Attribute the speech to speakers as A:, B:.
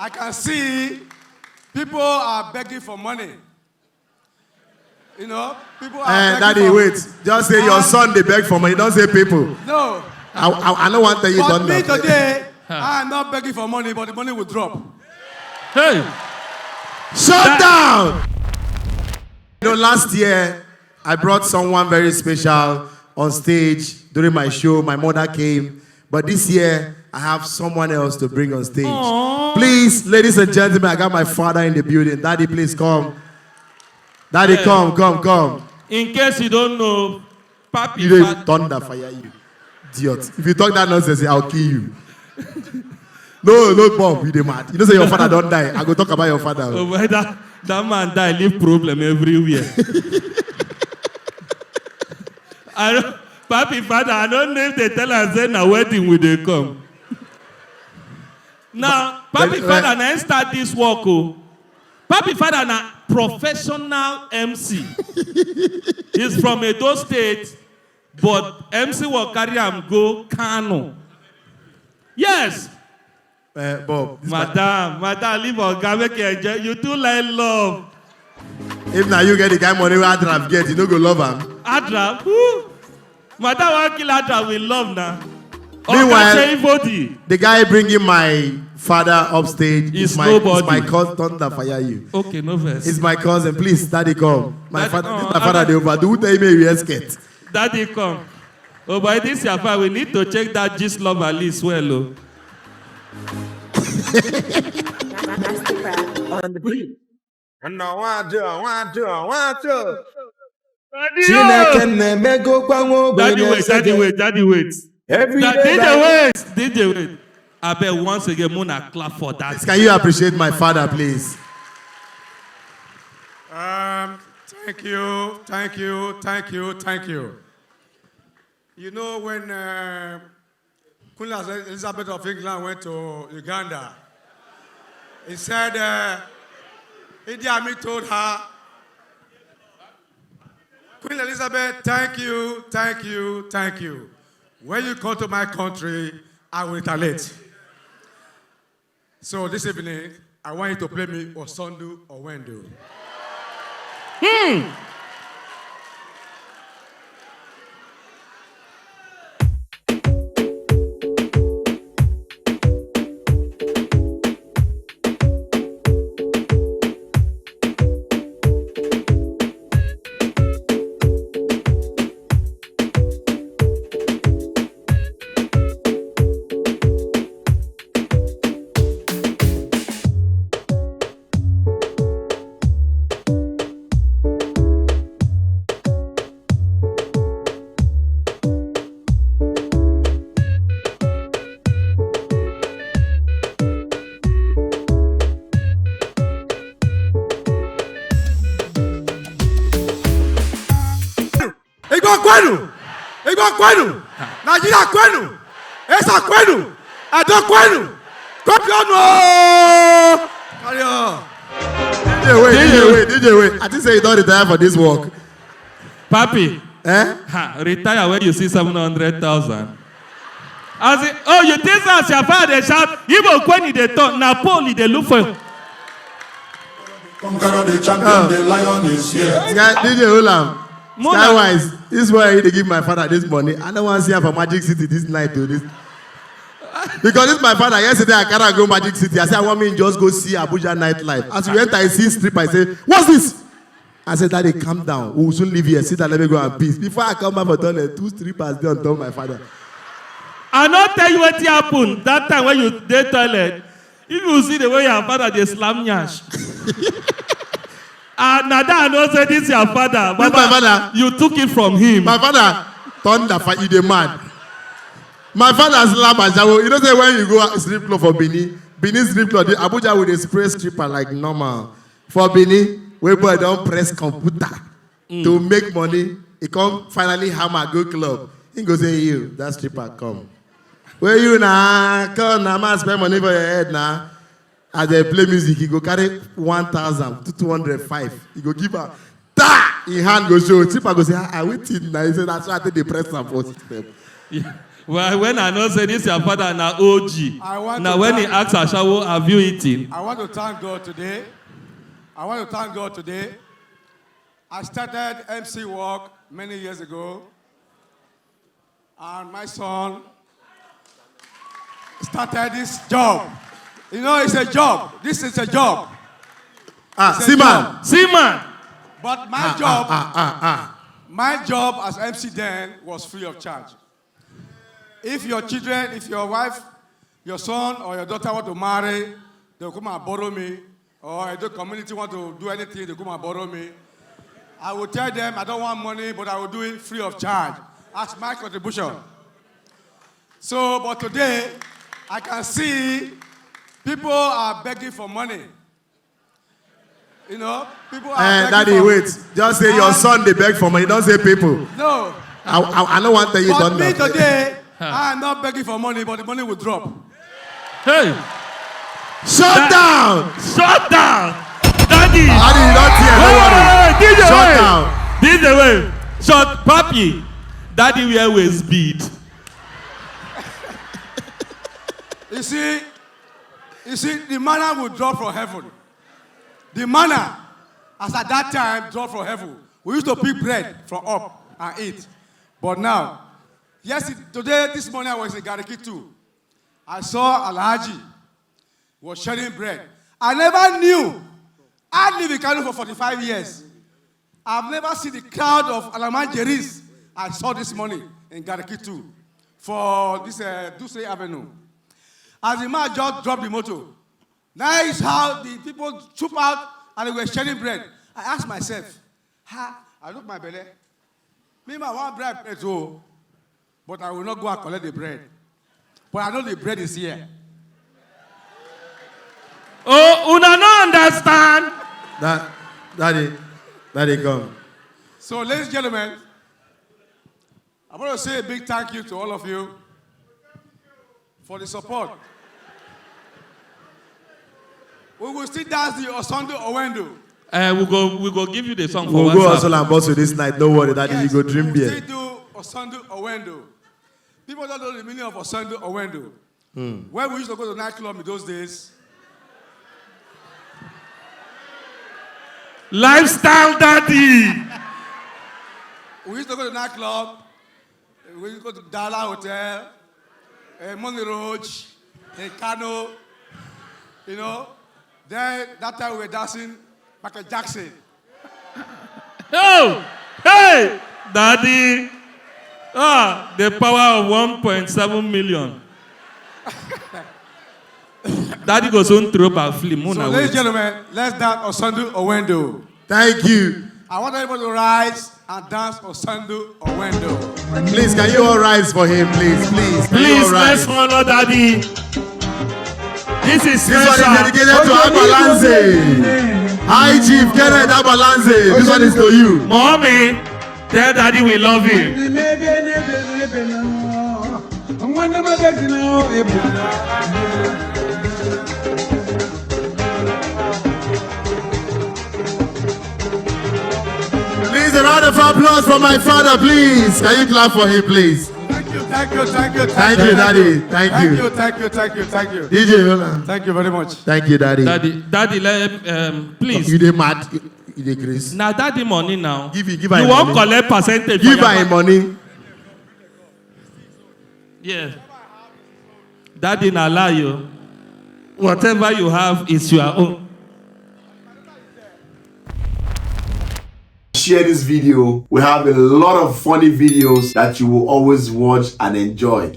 A: I can see people are begging for money. You know, people are begging
B: Daddy,
A: for
B: wait. Just say your son, they beg for money. Don't say people.
A: No.
B: I don't want to tell you
A: But
B: done
A: me
B: that.
A: today, I am not begging for money, but the money will drop.
C: Hey!
B: Shut down! You know, last year, I brought someone very special on stage during my show. My mother came. But this year, I have someone else to bring on stage.
C: Aww.
B: Please, ladies and gentlemen, I got my father in the building. Daddy, please come. Daddy, come.
C: In case you don't know, Papi...
B: You don't thunder fire you. Idiot. If you talk that nonsense, I'll kill you. No bomb, you dey mad. You know say your father don't die. I go talk about your father.
C: Oh, well, that man die, leave problem everywhere. Papi father, I don't know if they tell us then a wedding will they come. Now, Papi father now start this work. Papi father na professional MC. He's from Edo State, but MC will carry him go Kano. Yes.
B: Bob.
C: Madam, leave Oga, make you enjoy. You too like love.
B: If now you get the kind of money where Adraf get, you no go love him.
C: Adraf? Who? Madam want kill Adraf with love now.
B: Meanwhile, the guy bringing my father upstage
C: is my
B: cousin. Thunder fire you.
C: Okay, no verse.
B: It's my cousin. Please, Daddy, come. My father, they overdo. Tell me you escape.
C: Daddy, come. Oh, by this your father, we need to check that gist lover list well. Oh.
D: On the beat.
C: Daddy, wait. DJ, wait. I bet once again, Mona clap for that.
B: Can you appreciate my father, please?
A: Thank you. You know, when Queen Elizabeth of England went to Uganda, he said, Idi Amin told her, Queen Elizabeth, thank you. When you come to my country, I will retaliate. So this evening, I want you to play me Osundu or Wendo. Igbo kwenu, Nigeria kwenu, Esa kwenu, Edo kwenu, Kopionu. Carry on.
B: DJ, wait. I think say you don't retire for this work.
C: Papi. Retire when you see 700,000. As it, oh, you think as your father they shout, even when they talk, Napoli they look for.
E: Conqueror the champion, the lion is here.
B: DJ Olam. Skywise, this is why I need to give my father this money. I don't want to see him for Magic City this night. Because this is my father. Yesterday I can't go Magic City. I said, I want me to just go see Abuja nightlife. As we enter, I see strip. I say, what's this? I said, Daddy, calm down. We'll soon leave here. Sit and let me go and peace. Before I come back for toilet, 2 strippers there on top of my father.
C: I not tell you what happened that time when you did toilet. If you see the way your father they slam nyash. Nada, I know say this is your father.
B: But my father,
C: you took it from him.
B: My father turned the fight. You the man. My father's lab as you know say when you go strip club for Benin strip club, Abuja with a spray stripper like normal. For Benin, where boy don't press computer to make money. He come finally hammer go club. He goes say you that stripper come. Where you now? Come now, man spend money for your head now. As they play music, he go carry 1,000 to 205. He go give her, in hand go show. Stripper go say, I waited now. He said, that's why I think they press some for system.
C: Yeah. Well, when I know say this your father na OG. Now when he asks Ashawo, have you eaten?
A: I want to thank God today. I started MC work many years ago. And my son started this job. You know, it's a job. This is a job.
B: Seaman.
A: But my job as MC then was free of charge. If your children, if your wife, your son or your daughter want to marry, they'll come and borrow me. Or if the community want to do anything, they'll come and borrow me. I will tell them I don't want money, but I will do it free of charge. That's my contribution. So, but today, I can see people are begging for money. You know, people are begging
B: Daddy,
A: for
B: wait. Just say your son, they beg for money. Don't say people.
A: No.
B: I don't want to tell you
A: But
B: done
A: me
B: that.
A: today, I am not begging for money, but the money will drop.
C: Hey,
B: Shut down!
C: shut down, Daddy.
B: Daddy, you don't hear. Don't worry.
C: DJ
B: Shut
C: way.
B: down.
C: DJ way. Shut, Papi. Daddy wear waist bead.
A: You see, the manna will drop from heaven. The manna, as at that time, dropped from heaven. We used to pick bread from up and eat. But now, today, this morning, I was in Gariki too. I saw Alhaji was sharing bread. I never knew. I live in Kano for 45 years. I've never seen the crowd of Alamanjeris I saw this morning in Gariki too for this Duse Avenue. As the man just dropped the motor, that is how the people troop out and they were sharing bread. I asked myself, I look my belly. Maybe I want bread too, but I will not go and collect the bread. But I know the bread is here.
C: Oh, una no understand.
B: Daddy, come.
A: So, ladies and gentlemen, I want to say a big thank you to all of you for the support. We will still dance the Osando Owendo.
C: We go give you the song for
B: We'll go
C: WhatsApp.
B: hustle and bustle this night. Don't worry, Daddy.
A: Yes,
B: You go dream
A: we will
B: beer.
A: still do Osando Owendo. People don't know the meaning of Osando Owendo. When we used to go to nightclub in those days,
C: Lifestyle Daddy.
A: we used to go to nightclb. We used to go to Dala Hotel, Money Roach, Kano, you know. Then that time we were dancing Michael Jackson.
C: Oh, hey, Daddy. The power of 1.7 million. Daddy goes on throw back film.
A: So, ladies and gentlemen, let's dance Osando Owendo.
B: Thank you.
A: I want everybody to rise and dance Osando Owendo.
B: Please, can you all rise for him, please? Please, can you
C: Please,
B: all
C: let's
B: rise?
C: follow Daddy. This is
B: This one is
C: special.
B: dedicated to Abalanze. Hi, Chief Kenneth Abalanze. This one is to you.
C: Mommy, tell Daddy we love him.
B: Please, a round of applause for my father, please. Can you clap for him, please?
A: Thank you.
B: Thank you, Daddy. Thank you.
A: Thank you.
B: DJ, hold on.
A: Thank you very much.
B: Thank you, Daddy.
C: Daddy, please.
B: You dey mad? You dey Chris?
C: Now Daddy money now.
B: Give her
C: You
B: money.
C: won't collect percentage.
B: Give
C: for
B: her
C: your
B: him money.
C: Yeah. Daddy na lie you. Whatever you have is your own.
D: Share this video. We have a lot of funny videos that you will always watch and enjoy.